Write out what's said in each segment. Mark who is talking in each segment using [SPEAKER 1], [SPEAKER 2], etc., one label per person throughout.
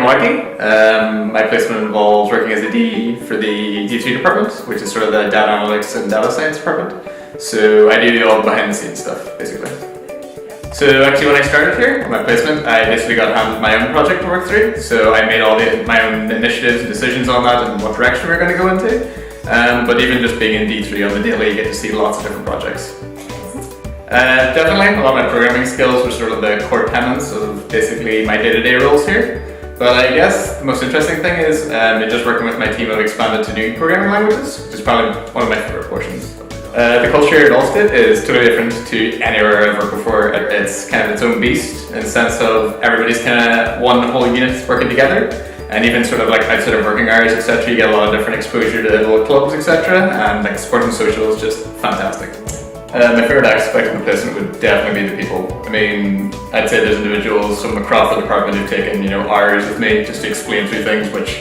[SPEAKER 1] Milwaukee. My placement involves working as a DE for the D3 department, which is sort of the data analytics and data science department. So I do all the behind the scenes stuff, basically. So actually when I started here, my placement, I basically got handed my own project to work through. So I made all my own initiatives and decisions on that and what direction we're going to go into. But even just being in D3 on the daily, you get to see lots of different projects. Definitely, a lot of my programming skills were sort of the core tenets of basically my day-to-day roles here. But I guess the most interesting thing is just working with my team, I've expanded to new programming languages, which is probably one of my favorite portions. The culture here at Allstate is totally different to anywhere I've worked before. It's kind of its own beast in the sense of everybody's kind of one whole unit working together. And even sort of like outside of working hours, etc., you get a lot of different exposure to little clubs, etc. And like sport and social is just fantastic. My favourite aspect of the placement would definitely be the people. I mean, I'd say there's individuals from across the department who've taken, hours with me just to explain through things which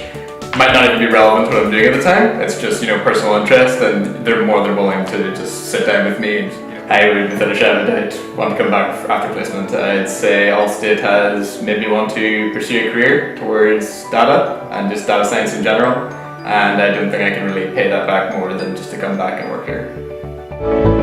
[SPEAKER 1] might not even be relevant to what I'm doing at the time. It's just, personal interest, and they're more than willing to just sit down with me. I would, without a shadow of a doubt, want to come back after placement. I'd say Allstate has made me want to pursue a career towards data and just data science in general. And I don't think I can really pay that back more than just to come back and work here.